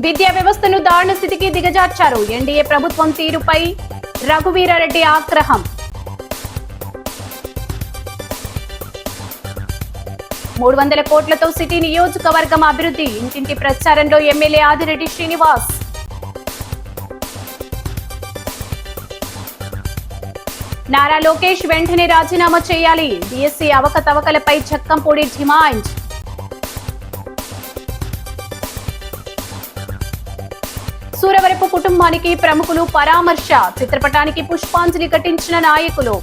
విద్యా వ్యవస్థను దారుణ స్థితికి దిగజార్చారు. ఎన్డీఏ ప్రభుత్వం తీరుపై రఘువీరారెడ్డి ఆగ్రహం. 300 కోట్లతో సిటీ నియోజకవర్గం అభివృద్ధి. ఇంటింటి ప్రచారంలో ఎమ్మెల్యే ఆదిరెడ్డి శ్రీనివాస్. నారా లోకేష్ వెంటనే రాజీనామా చేయాలి. డిఎస్సీ అవకతవకలపై చక్కంపూడి డిమాండ్. సూరవరపు కుటుంబానికి ప్రముఖులు పరామర్శ. చిత్రపటానికి పుష్పాంజలి ఘటించిన నాయకులు.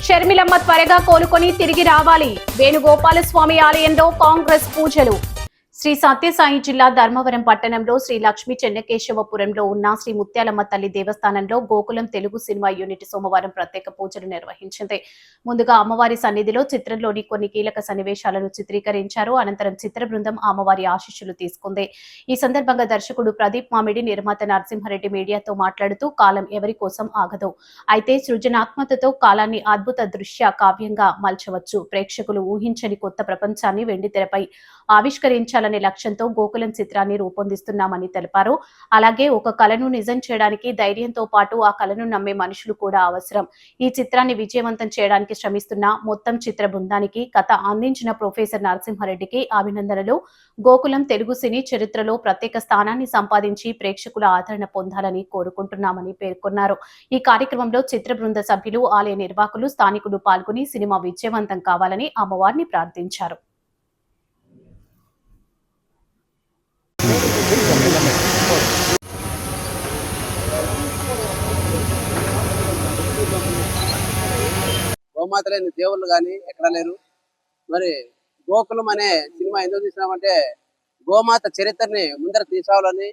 షర్మిలమ్మ త్వరగా కోలుకొని తిరిగి రావాలి. వేణుగోపాలస్వామి ఆలయంలో కాంగ్రెస్ పూజలు. శ్రీ సత్యసాయి జిల్లా ధర్మవరం పట్టణంలో శ్రీ లక్ష్మీ చెన్నకేశవపురంలో ఉన్న శ్రీ ముత్యాలమ్మ తల్లి దేవస్థానంలో గోకులం తెలుగు సినిమా యూనిట్ సోమవారం ప్రత్యేక పూజలు నిర్వహించింది. ముందుగా అమ్మవారి సన్నిధిలో చిత్రంలోని కొన్ని కీలక సన్నివేశాలను చిత్రీకరించారు. అనంతరం చిత్ర బృందం అమ్మవారి ఆశీస్సులు తీసుకుంది. ఈ సందర్భంగా దర్శకుడు ప్రదీప్ మామిడి, నిర్మాత నరసింహారెడ్డి మీడియాతో మాట్లాడుతూ కాలం ఎవరి కోసం ఆగదు, అయితే సృజనాత్మకతతో కాలాన్ని అద్భుత దృశ్య కావ్యంగా మలచవచ్చు. ప్రేక్షకులు ఊహించని కొత్త ప్రపంచాన్ని వెండితెరపై ఆవిష్కరించాలని లక్ష్యంతో గోకులం చిత్రాన్ని రూపొందిస్తున్నామని తెలిపారు. అలాగే ఒక కళను నిజం చేయడానికి ధైర్యంతో పాటు ఆ కళను నమ్మే మనుషులు కూడా అవసరం. ఈ చిత్రాన్ని విజయవంతం చేయడానికి శ్రమిస్తున్న మొత్తం చిత్ర బృందానికి, కథ అందించిన ప్రొఫెసర్ నరసింహారెడ్డికి అభినందనలు. గోకులం తెలుగు సినీ చరిత్రలో ప్రత్యేక స్థానాన్ని సంపాదించి ప్రేక్షకుల ఆదరణ పొందాలని కోరుకుంటున్నామని పేర్కొన్నారు. ఈ కార్యక్రమంలో చిత్ర బృంద సభ్యులు, ఆలయ నిర్వాహకులు, స్థానికులు పాల్గొని సినిమా విజయవంతం కావాలని అమ్మవారిని ప్రార్థించారు. గోమాత లేని దేవుళ్ళు కానీ ఎక్కడ లేరు. మరి గోకులం అనే సినిమా ఎందుకు తీసినామంటే గోమాత చరిత్రని ముందర తీసుకోవాలని,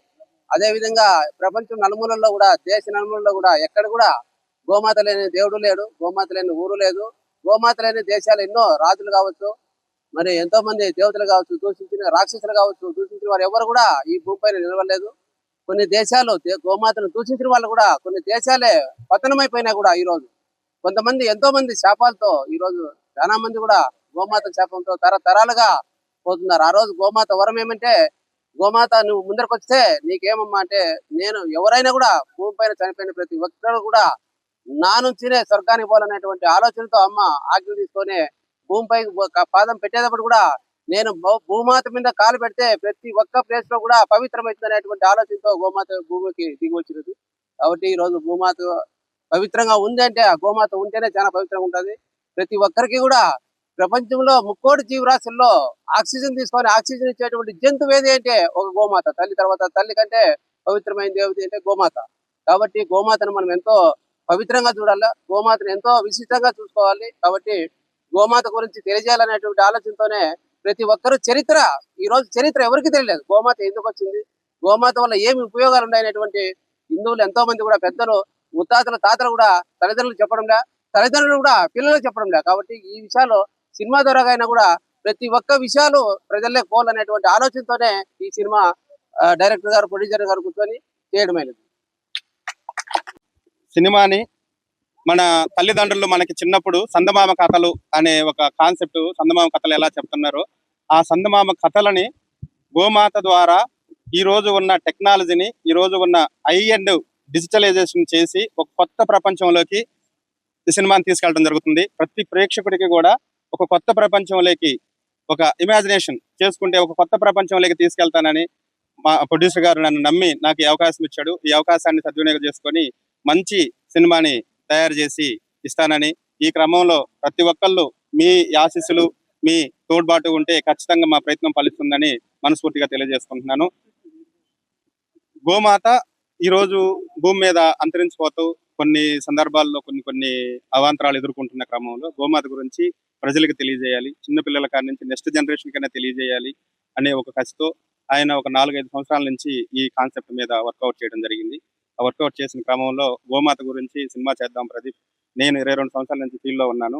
అదేవిధంగా ప్రపంచం నలుమూలల్లో కూడా, దేశ నలుమూలల్లో కూడా ఎక్కడ కూడా గోమాత లేని దేవుడు లేడు, గోమాత లేని ఊరు లేదు. గోమాత లేని దేశాలు ఎన్నో రాజులు కావచ్చు, మరి ఎంతో మంది దేవతలు కావచ్చు, దూషించిన రాక్షసులు కావచ్చు, దూషించిన వారు ఎవరు కూడా ఈ భూమిపైన నిలవలేదు. కొన్ని దేశాలు గోమాతను దూషించిన వాళ్ళు కూడా కొన్ని దేశాలే పతనమైపోయినా కూడా ఈరోజు కొంతమంది ఎంతో మంది శాపాలతో ఈరోజు చాలా మంది కూడా గోమాత శాపంతో తరతరాలుగా పోతున్నారు. ఆ రోజు గోమాత వరం ఏమంటే, గోమాత నువ్వు ముందరకు వస్తే నీకేమమ్మా అంటే, నేను ఎవరైనా కూడా భూమి పైన చనిపోయిన ప్రతి ఒక్కరు కూడా నా నుంచినే స్వర్గానికి పోవాలనేటువంటి ఆలోచనతో అమ్మ ఆజ్ఞ తీసుకొని భూమిపై పాదం పెట్టేటప్పుడు కూడా నేను భూమాత మీద కాలు పెడితే ప్రతి ఒక్క ప్లేస్ లో కూడా పవిత్రమవుతుంది అనేటువంటి ఆలోచనతో గోమాత భూమికి దిగి వచ్చినది. కాబట్టి ఈ రోజు భూమాత పవిత్రంగా ఉంది అంటే ఆ గోమాత ఉంటేనే చాలా పవిత్రంగా ఉంటుంది. ప్రతి ఒక్కరికి కూడా ప్రపంచంలో 3 కోటి జీవరాశుల్లో ఆక్సిజన్ తీసుకొని ఆక్సిజన్ ఇచ్చేటువంటి జంతువు ఏది అంటే ఒక గోమాత. తల్లి తర్వాత తల్లి కంటే పవిత్రమైన దేవత అంటే గోమాత. కాబట్టి గోమాతను మనం ఎంతో పవిత్రంగా చూడాలి, గోమాతను ఎంతో విశిష్టంగా చూసుకోవాలి. కాబట్టి గోమాత గురించి తెలియజేయాలనేటువంటి ఆలోచనతోనే ప్రతి ఒక్కరు చరిత్ర, ఈ రోజు చరిత్ర ఎవరికి తెలియలేదు. గోమాత ఎందుకు వచ్చింది, గోమాత వల్ల ఏమి ఉపయోగాలు ఉన్నాయనేటువంటి హిందువులు ఎంతో మంది కూడా, పెద్దలు ముత్తాతలు తాతలు కూడా తల్లిదండ్రులు చెప్పడంలే, తల్లిదండ్రులు కూడా పిల్లలకు చెప్పడంలే. కాబట్టి ఈ విషయాలు సినిమా ద్వారా అయినా కూడా ప్రతి ఒక్క విషయాలు ప్రజల్లోకి పోవాలనేటువంటి ఆలోచనతోనే ఈ సినిమా డైరెక్టర్ గారు, ప్రొడ్యూసర్ గారు కూర్చొని చేయడమైనది. సినిమాని మన తల్లిదండ్రులు మనకి చిన్నప్పుడు సందమామ కథలు అనే ఒక కాన్సెప్ట్, సందమామ కథలు ఎలా చెప్తున్నారో ఆ సందమామ కథలని గోమాత ద్వారా ఈ రోజు ఉన్న టెక్నాలజీని, ఈ రోజు ఉన్న హై-ఎండ్ డిజిటలైజేషన్ చేసి ఒక కొత్త ప్రపంచంలోకి ఈ సినిమాని తీసుకెళ్ళడం జరుగుతుంది. ప్రతి ప్రేక్షకుడికి కూడా ఒక కొత్త ప్రపంచంలోకి, ఒక ఇమాజినేషన్ చేసుకుంటే ఒక కొత్త ప్రపంచంలోకి తీసుకెళ్తానని మా ప్రొడ్యూసర్ గారు నన్ను నమ్మి నాకు ఈ అవకాశం ఇచ్చాడు. ఈ అవకాశాన్ని సద్వినియోగం చేసుకొని మంచి సినిమాని తయారు చేసి ఇస్తానని, ఈ క్రమంలో ప్రతి ఒక్కళ్ళు మీ ఆశీస్సులు, మీ తోడ్బాటు ఉంటే ఖచ్చితంగా మా ప్రయత్నం ఫలిస్తుందని మనస్ఫూర్తిగా తెలియజేసుకుంటున్నాను. గోమాత ఈరోజు భూమి మీద అంతరించిపోతూ కొన్ని సందర్భాల్లో కొన్ని అవాంతరాలు ఎదుర్కొంటున్న క్రమంలో గోమాత గురించి ప్రజలకు తెలియజేయాలి, చిన్నపిల్లల కాడి నుంచి నెక్స్ట్ జనరేషన్ కన్నా తెలియజేయాలి అనే ఒక కసితో ఆయన ఒక 4-5 సంవత్సరాల నుంచి ఈ కాన్సెప్ట్ మీద వర్కౌట్ చేయడం జరిగింది. ఆ వర్కౌట్ చేసిన క్రమంలో గోమాత గురించి సినిమా చేద్దాం ప్రదీప్, నేను 22 సంవత్సరాల నుంచి ఫీల్డ్లో ఉన్నాను,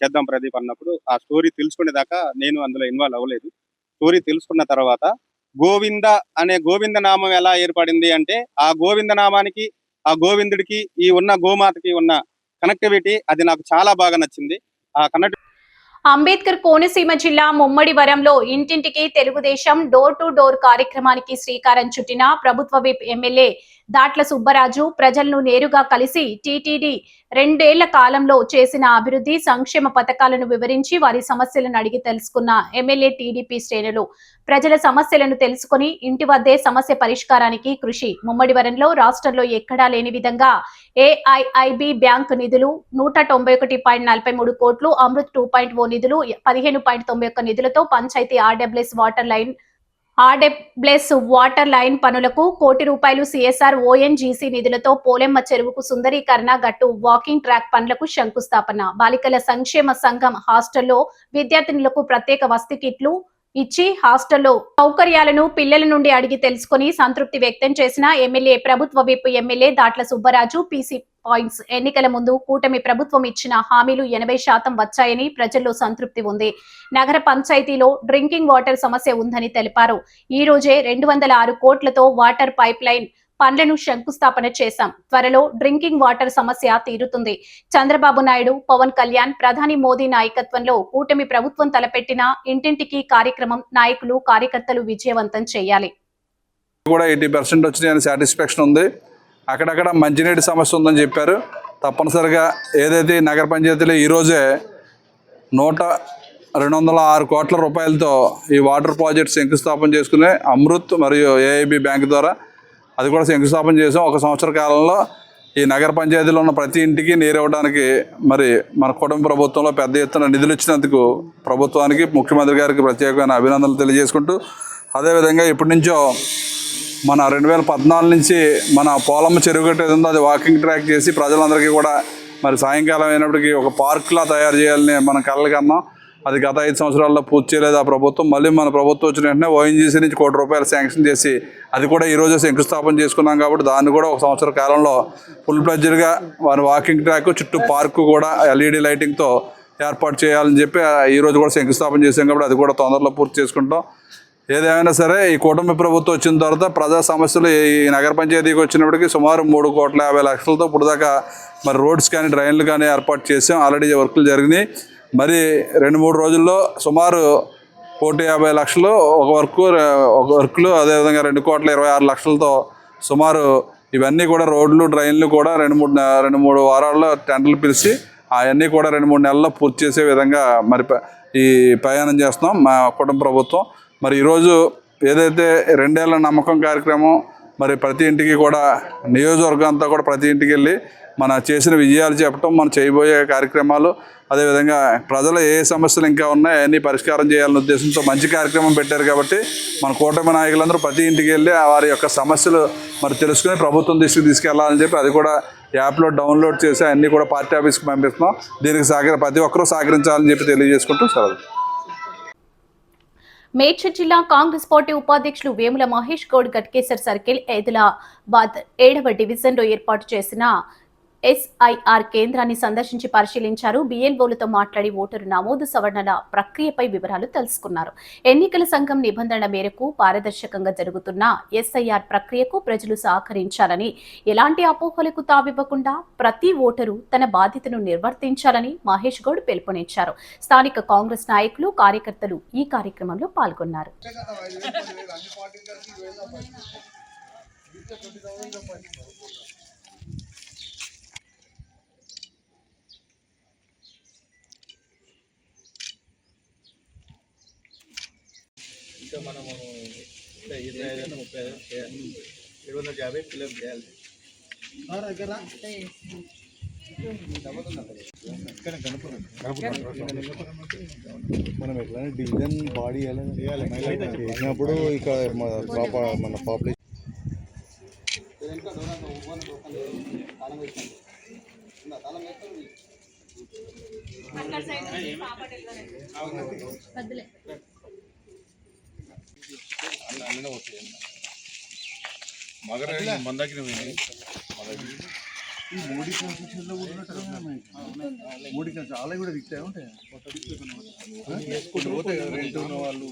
చేద్దాం ప్రదీప్ అన్నప్పుడు ఆ స్టోరీ తెలుసుకునేదాకా నేను అందులో ఇన్వాల్వ్ అవ్వలేదు. స్టోరీ తెలుసుకున్న తర్వాత గోవింద అనే గోవింద నామం ఎలా ఏర్పడింది అంటే, ఆ గోవింద నామానికి, ఆ గోవిందుడికి, ఈ ఉన్న గోమాతకి ఉన్న కనెక్టివిటీ అది నాకు చాలా బాగా నచ్చింది. ఆ కనెక్ట్ అంబేద్కర్ కోనసీమ జిల్లా ముమ్మడివరంలో ఇంటింటికి తెలుగుదేశం డోర్ టు డోర్ కార్యక్రమానికి శ్రీకారం చుట్టిన ప్రభుత్వ విప్ ఎమ్మెల్యే దాట్ల సుబ్బరాజు ప్రజలను నేరుగా కలిసి టీటీడీ 2 ఏళ్ల కాలంలో చేసిన అభివృద్ధి సంక్షేమ పథకాలను వివరించి వారి సమస్యలను అడిగి తెలుసుకున్న ఎమ్మెల్యే టీడీపీ శ్రేణులు ప్రజల సమస్యలను తెలుసుకుని ఇంటి వద్దే సమస్య పరిష్కారానికి కృషి. ముమ్మడివరంలో రాష్ట్రంలో ఎక్కడా లేని విధంగా ఏఐఐబి బ్యాంకు నిధులు 191.43 కోట్లు, అమృత్ 2.0 నిధులు 15.91 నిధులతో పంచాయతీ ఆర్డబ్ల్యూఎస్ వాటర్ లైన్ పనులకు ₹1 సిఎస్ఆర్ ఓఎన్జీసీ నిధులతో పోలెమ్మ చెరువుకు సుందరీకరణ, గట్టు వాకింగ్ ట్రాక్ పనులకు శంకుస్థాపన. బాలికల సంక్షేమ సంఘం హాస్టల్లో విద్యార్థినులకు ప్రత్యేక వసతి కిట్లు ఇచ్చి హాస్టల్లో సౌకర్యాలను పిల్లల నుండి అడిగి తెలుసుకుని సంతృప్తి వ్యక్తం చేసిన ఎమ్మెల్యే ప్రభుత్వ whip MLA Datla Subbaraju. PC points ఎన్నికల ముందు కూటమి ప్రభుత్వం ఇచ్చిన హామీలు 80% వచ్చాయని ప్రజల్లో సంతృప్తి ఉంది. నగర పంచాయతీలో డ్రింకింగ్ వాటర్ సమస్య ఉందని తెలిపారు. ఈ రోజే 206 కోట్లతో వాటర్ పైప్ లైన్ పనులను శంకుస్థాపన చేశాం. త్వరలో డ్రింకింగ్ వాటర్ సమస్య తీరుతుంది. చంద్రబాబు నాయుడు, పవన్ కళ్యాణ్, ప్రధాని మోదీ నాయకత్వంలో కూటమి ప్రభుత్వం తలపెట్టిన ఇంటింటికి కార్యక్రమం నాయకులు, కార్యకర్తలు విజయవంతం చేయాలి. కూడా 80% వచ్చినాయని సాటిస్ఫాక్షన్ ఉంది. అక్కడక్కడ మంచినీటి సమస్య ఉందని చెప్పారు. తప్పనిసరిగా ఏదైతే నగర పంచాయతీలో ఈరోజే 206 కోట్ల రూపాయలతో ఈ వాటర్ ప్రాజెక్ట్ శంకుస్థాపన చేసుకునే అమృత్ మరియు ఏఐబి బ్యాంక్ ద్వారా అది కూడా శంకుస్థాపన చేసాం. 1 సంవత్సర కాలంలో ఈ నగర పంచాయతీలో ఉన్న ప్రతి ఇంటికి నీరు ఇవ్వడానికి మరి మన కుటుంబ ప్రభుత్వంలో పెద్ద ఎత్తున నిధులు ఇచ్చినందుకు ప్రభుత్వానికి, ముఖ్యమంత్రి గారికి ప్రత్యేకమైన అభినందనలు తెలియజేసుకుంటూ, అదేవిధంగా ఇప్పటి నుంచో మన 2014 నుంచి మన పోలమ్మ చెరువు కట్ట ఏదో అది వాకింగ్ ట్రాక్ చేసి ప్రజలందరికీ కూడా మరి సాయంకాలం అయినప్పటికీ ఒక పార్క్లా తయారు చేయాలని మన కళ్ళకి అన్నాం. అది గత 5 సంవత్సరాల్లో పూర్తి చేయలేదు ఆ ప్రభుత్వం. మళ్ళీ మన ప్రభుత్వం వచ్చిన వెంటనే ఓఎన్జీసీ నుంచి ₹1 కోటి శాంక్షన్ చేసి అది కూడా ఈరోజు శంకుస్థాపన చేసుకున్నాం. కాబట్టి దాన్ని కూడా 1 సంవత్సర కాలంలో ఫుల్ ప్లెడ్జ్డ్గా వారి వాకింగ్ ట్రాక్ చుట్టూ పార్కు కూడా ఎల్ఈడి లైటింగ్తో ఏర్పాటు చేయాలని చెప్పి ఈరోజు కూడా శంకుస్థాపన చేసాం. కాబట్టి అది కూడా తొందరలో పూర్తి చేసుకుంటాం. ఏదేమైనా సరే ఈ కూటమి ప్రభుత్వం వచ్చిన తర్వాత ప్రజా సమస్యలు ఈ నగర పంచాయతీకి వచ్చినప్పటికీ సుమారు ₹3,50,00,000తో ఇప్పుడు దాకా మరి రోడ్స్ కానీ డ్రైన్లు కానీ ఏర్పాటు చేసాం. ఆల్రెడీ వర్కులు జరిగినాయి. మరి 2-3 రోజుల్లో సుమారు ₹1,50,00,000 ఒక వర్కులు, అదేవిధంగా ₹2,26,00,000తో సుమారు ఇవన్నీ కూడా రోడ్లు, డ్రైన్లు కూడా 2-3 వారాల్లో టెండర్లు పిలిచి అవన్నీ కూడా 2-3 నెలల్లో పూర్తి చేసే విధంగా మరి ఈ ప్రయాణం చేస్తున్నాం మా కుటుంబ ప్రభుత్వం. మరి ఈరోజు ఏదైతే 2 ఏళ్ల నమ్మకం కార్యక్రమం మరి ప్రతి ఇంటికి కూడా నియోజకవర్గం అంతా కూడా ప్రతి ఇంటికి వెళ్ళి మన చేసిన విజయాలు చెప్పడం, మనం చేయబోయే కార్యక్రమాలు, అదేవిధంగా ప్రజలు ఏ సమస్యలు ఇంకా ఉన్నాయో అవన్నీ పరిష్కారం చేయాలనే ఉద్దేశంతో మంచి కార్యక్రమం పెట్టారు. కాబట్టి మన కూటమి నాయకులందరూ ప్రతి ఇంటికి వెళ్ళి వారి యొక్క సమస్యలు మరి తెలుసుకుని ప్రభుత్వం దృష్టికి తీసుకెళ్లాలని చెప్పి అది కూడా యాప్లో డౌన్లోడ్ చేసి అన్నీ కూడా పార్టీ ఆఫీస్కి పంపిస్తున్నాం. దీనికి ప్రతి ఒక్కరూ సహకరించాలని చెప్పి తెలియజేసుకుంటూ సెలవు. మేడ్చల్ జిల్లా కాంగ్రెస్ పార్టీ ఉపాధ్యక్షులు వేముల మహేష్ గౌడ్ గట్కేసర్ సర్కిల్ ఏదిలాబాద్ 7వ డివిజన్లో ఏర్పాటు చేసిన ఎస్ఐఆర్ కేంద్రాన్ని సందర్శించి పరిశీలించారు. బిఎల్ఓలతో మాట్లాడి ఓటరు నమోదు సవరణల ప్రక్రియపై వివరాలు తెలుసుకున్నారు. ఎన్నికల సంఘం నిబంధనల మేరకు పారదర్శకంగా జరుగుతున్న ఎస్ఐఆర్ ప్రక్రియకు ప్రజలు సహకరించాలని, ఎలాంటి అపోహలకు తావివ్వకుండా ప్రతి ఓటరు తన బాధ్యతను నిర్వర్తించాలని మహేష్ గౌడ్ పిలుపునిచ్చారు. స్థానిక కాంగ్రెస్ నాయకులు, కార్యకర్తలు ఈ కార్యక్రమంలో పాల్గొన్నారు. ఇంకా మనము 25-30 చేయాలి, 750 ఫిల్అప్ చేయాలి. మనం ఎట్లయినా డివిజన్ బాడీ చేసినప్పుడు ఇక మన పాపులేషన్ ఈ మోడీ కన్స్ట్రక్షన్లో మోడీ చాలా కూడా దిగుతాయి ఉంటాయి. రెంట్ ఉన్న వాళ్ళు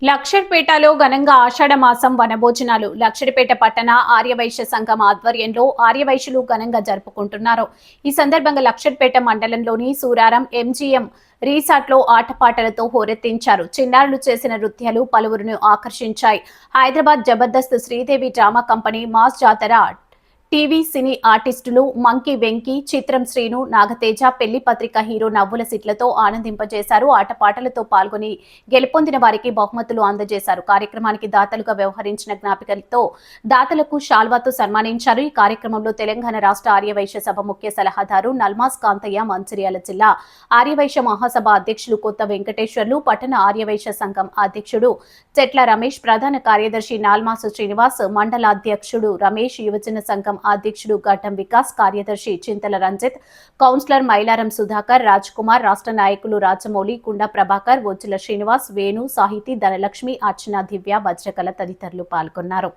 లక్షడ్పేటలో ఘనంగా ఆషాఢ మాసం వనభోజనాలు. లక్షడ్పేట పట్టణ ఆర్యవైశ్య సంఘం ఆధ్వర్యంలో ఆర్యవైశ్యులు ఘనంగా జరుపుకుంటున్నారు. ఈ సందర్భంగా లక్షడ్పేట మండలంలోని సూరారం ఎంజీఎం రీసార్ట్లో ఆటపాటలతో హోరెత్తించారు. చిన్నారులు చేసిన నృత్యాలు పలువురును ఆకర్షించాయి. Hyderabad Jabardasth Sridevi drama company mass Jatara TV cine ఆర్టిస్టులు మంకీ వెంకీ, చిత్రం శ్రీను, నాగతేజ పెళ్లి పత్రిక హీరో నవ్వుల సిట్లతో ఆనందింపజేశారు. ఆటపాటలతో పాల్గొని గెలుపొందిన వారికి బహుమతులు అందజేశారు. కార్యక్రమానికి దాతలుగా వ్యవహరించిన జ్ఞాపికలతో దాతలకు శాల్వాతో సన్మానించారు. ఈ కార్యక్రమంలో తెలంగాణ రాష్ట్ర ఆర్యవైశ్య సభ ముఖ్య సలహాదారు నల్మాస్ కాంతయ్య, మంచిర్యాల జిల్లా ఆర్యవైశ్య మహాసభ అధ్యక్షులు కొత్త వెంకటేశ్వర్లు, పట్టణ ఆర్యవైశ్య సంఘం అధ్యక్షుడు చెట్ల రమేష్, ప్రధాన కార్యదర్శి నాల్మాసు శ్రీనివాస్, మండల అధ్యక్షుడు రమేష్, యువజన సంఘం అధ్యక్షుడు ఘట్టం వికాస్, కార్యదర్శి చింతల రంజిత్, కౌన్సిలర్ మైలారం సుధాకర్, రాజ్ కుమార్, రాష్ట్ర నాయకులు రాజమౌళి, కుండ ప్రభాకర్, వొజ్జుల శ్రీనివాస్, వేణు, సాహితీ, ధనలక్ష్మి, అర్చన, దివ్య, వజ్రకళ తదితరులు పాల్గొన్నారు.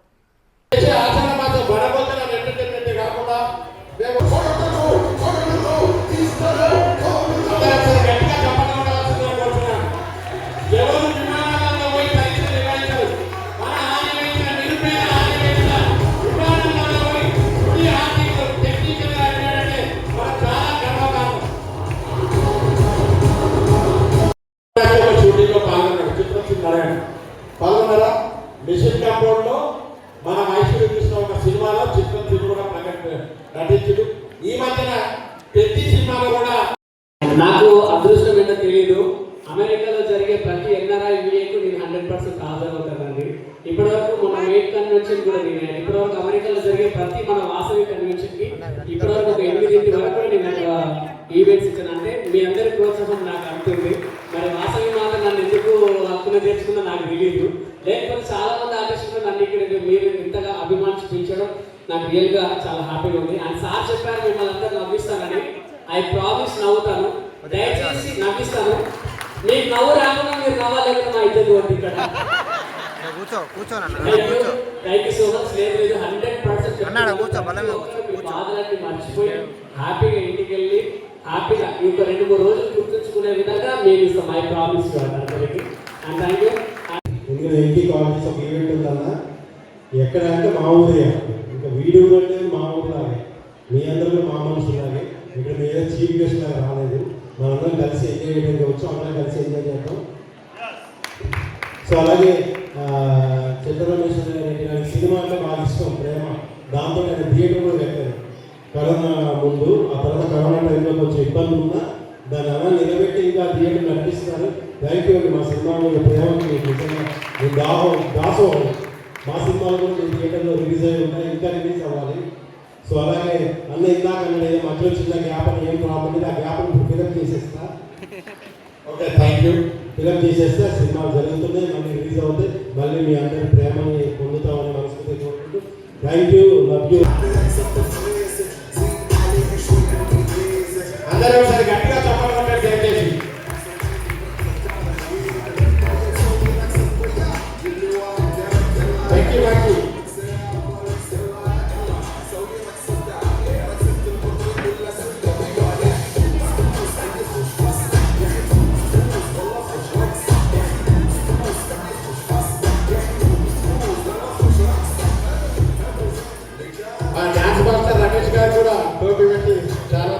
పాల్గొన్నారా? మిషన్ కాంపౌండ్ లో మన మైసూరు చూసిన ఒక సినిమాలో చిత్రం కూడా నటించుడు. ఈ మధ్యన ప్రతి సినిమాలో కూడా నాకు అదృష్టం ఏంటో తెలియదు. అమెరికాలో జరిగే ప్రతి ఎన్ఆర్ఐ వీడియోకు నేను 100% హాజరవుతానండి. ఇప్పటివరకు మన మేట్ కన్వెన్షన్ కూడా నేను ఇప్పటివరకు అమెరికాలో జరిగే ప్రతి మన వాసవి కన్వెన్షన్ కి ఇప్పటివరకు ఒక 8 వరకు నేను ఈవెంట్స్ ఇచ్చాను. అంటే మీ అందరి ప్రోత్సాహం నాకు అందుతుంది. మరి వాసవి మాత నన్ను ఎందుకు హక్కున తెచ్చుకుందో నాకు తెలియదు. లేకపోతే చాలా మంది ఆర్టిస్టులు నన్ను ఇక్కడ మీరు ఇంతగా అభిమానించడం నాకు రియల్ గా చాలా హ్యాపీగా ఉంది. అండ్ సార్ చెప్పారు మిమ్మల్ని అందరూ నవ్విస్తానని. ఐ ప్రామిస్ నవ్వుతాను, దయచేసి నవ్విస్తాను. మీకు నవ్వు రాకుండా మీరు నవ్వాలేక మా ఇద్దరు వద్దు ఇక్కడ. Thank you so much. లేదు 100% బాధలన్నీ మర్చిపోయి హ్యాపీగా ఇంటికి వెళ్ళి హ్యాపీగా ఇంకో 2-3 రోజులు గుర్తుంచుకునే విధంగా మేము ఇస్తాం. ఐ ప్రామిస్ అందరికి. And thank you. NT college ఒక ఈవెంట్ ఉందన్నా, ఎక్కడ అంటే మా ఊరే. ఇంకా వీడియో అంటే మా ఊరులాగే, మీ అందరూ మా మనుషులాగే. ఇక్కడ మీద చీఫ్ గెస్ట్ లాగా రాలేదు. మనందరం కలిసి ఎంజాయ్ చేయడానికి వచ్చాం. అందరం కలిసి ఎంజాయ్ చేద్దాం. సో అలాగే చంద్రరమేష్ రెడ్డి గారి సినిమా అంటే బాగా ఇష్టం, ప్రేమ. దాంతో నేను థియేటర్ కూడా పెట్టాను కరోనా ముందు. ఆ తర్వాత కరోనా టైంలో కొంచెం ఇబ్బంది ఉన్నా దాన్ని అలా నిలబెట్టి ఇంకా థియేటర్ నడిపిస్తున్నారు. థ్యాంక్ యూ అండి. మా సినిమాలో ప్రేమకి నిజంగా నేను దాసోహం. మా సినిమాలు కూడా నేను థియేటర్లో రిలీజ్ అయ్యి ఉన్నాయి, ఇంకా రిలీజ్ అవ్వాలి. సో అలాగే అన్న ఇందాక మధ్యలో చిన్న గ్యాప్ అని ఏం ప్రాబ్లం, ఆ గ్యాప్ ఫిలప్ చేసేస్తా. Okay, thank you. ఫిలప్ చేసేస్తే సినిమాలు జరుగుతున్నాయి, మళ్ళీ రిలీజ్ అవుతాయి. మళ్ళీ మీ అందరి ప్రేమని పొందుతామని మనస్ఫూర్తిగా కోరుకుంటూ థ్యాంక్ యూ, లవ్ యూ. అందరూ ఒకసారి గట్టిగా చెప్పాలంటే దయచేసి. Thank you, thank you. Dance master Ramesh గారు కూడా టోపీ పెట్టి చాలా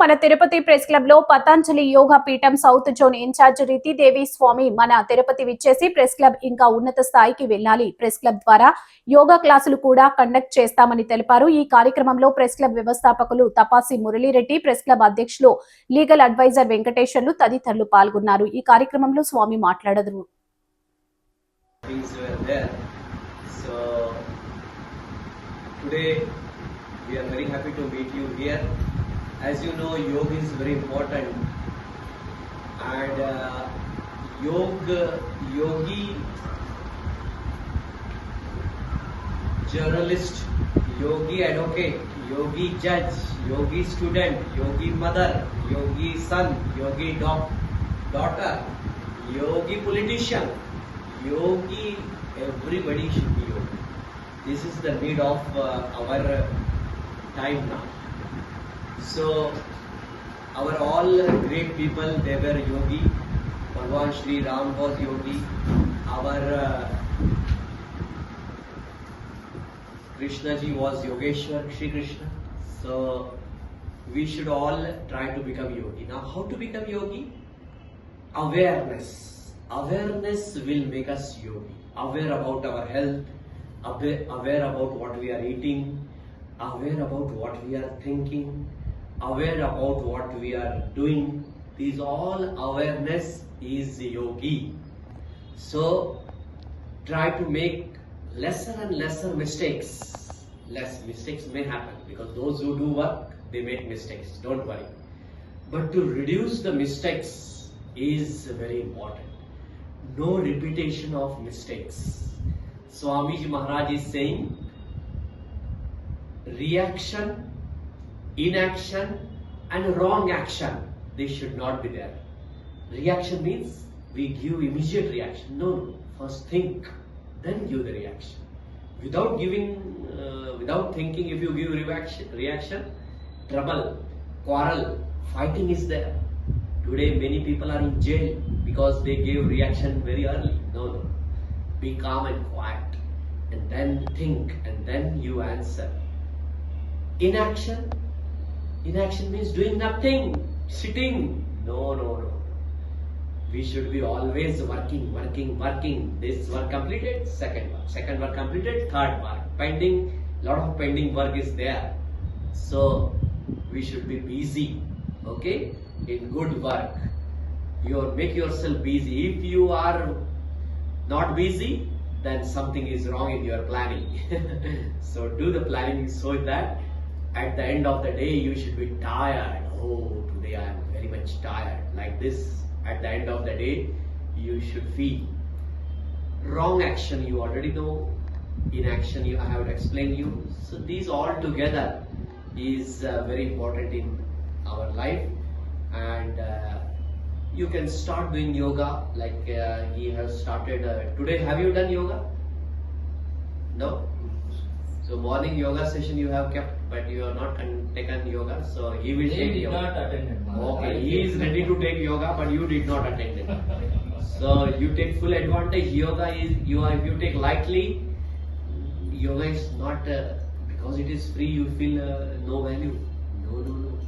మన తిరుపతి ప్రెస్ క్లబ్ లో పతాంజలి యోగా పీఠం సౌత్ జోన్ ఇన్ఛార్జ్ రీతిదేవి స్వామి మన తిరుపతి విచ్చేసి ప్రెస్ క్లబ్ ఇంకా ఉన్నత స్థాయికి వెళ్లాలి, ప్రెస్ క్లబ్ ద్వారా యోగా క్లాసులు కూడా కండక్ట్ చేస్తామని తెలిపారు. ఈ కార్యక్రమంలో ప్రెస్ క్లబ్ వ్యవస్థాపకులు తపాసి మురళీరెడ్డి, ప్రెస్ క్లబ్ అధ్యక్షులు లీగల్ అడ్వైజర్ వెంకటేశ్వర్లు తదితరులు పాల్గొన్నారు. ఈ కార్యక్రమంలో స్వామి మాట్లాడారు. We are very happy to meet you here. As you know, yoga is very important, and yogi, journalist, yogi advocate, yogi judge, yogi student, yogi mother, yogi son, yogi daughter, yogi politician, yogi, everybody should be yogi. This is the need of our time now. So Our all great people, they were yogi. Bhagwan Shri Ram was yogi. Our Krishna ji was Yogeshwar, Shri Krishna. So we should all try to become yogi. Now how to become yogi? Awareness. Awareness will make us yogi. Aware about our health, aware about what we are eating, aware about what we are thinking, aware about what we are doing. These all awareness is yogi. So try to make lesser and lesser mistakes. Less mistakes may happen because those who do work, they make mistakes. Don't worry. But to reduce the mistakes is very important. No repetition of mistakes. Swamiji Maharaj is saying, reaction, inaction and wrong action, they should not be there. Reaction means we give immediate reaction. No, first think, then give the reaction. Without thinking, if you give reaction, trouble, quarrel, fighting is there. Today many people are in jail because they gave reaction very early. No. Be calm and quiet and then think and then you answer. Inaction means doing nothing, sitting. No. We should be always working. This work completed, second work completed, third work. Pending, lot of pending work is there. So we should be busy, okay, in good work. Make yourself busy. If you are not busy, then something is wrong in your planning. So do the planning so that at the end of the day you should be tired. Oh, today I am very much tired. Like this, at the end of the day you should feel. Wrong action you already know. Inaction I have explained you. So these all together is very important in our life. And you can start doing yoga like he has started today. Have you done yoga? No? So morning yoga session you have kept, but you have not taken yoga. So he will take yoga. Not attended. Okay, he is ready to take yoga, but you did not attend it. So you take full advantage. Yoga is if you take lightly, yoga is not because it is free. You feel no value. No.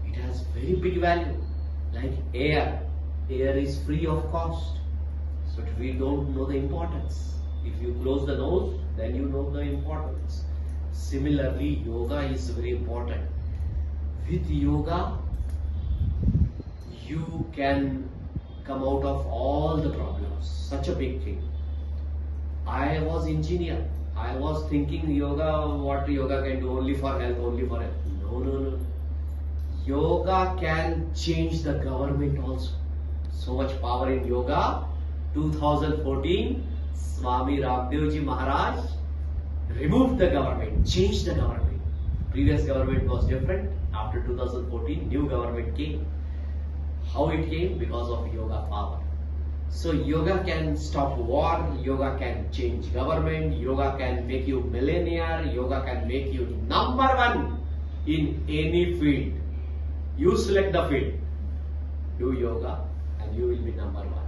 It has very big value. Like air is free of cost. So we don't know the importance. If you close the nose, then you know the importance. Similarly, yoga is very important. With yoga, you can come out of all the problems. Such a big thing. I was engineer. I was thinking what yoga can do only for health. No. Yoga can change the government also. So much power in yoga. 2014, Swami Ramdev Ji Maharaj removed the government, changed the government. Previous government was different. After 2014, new government came. How it came? Because of yoga power. So yoga can stop war, yoga can change government, yoga can make you millionaire, yoga can make you number one in any field. You select the field, do yoga and you will be number one.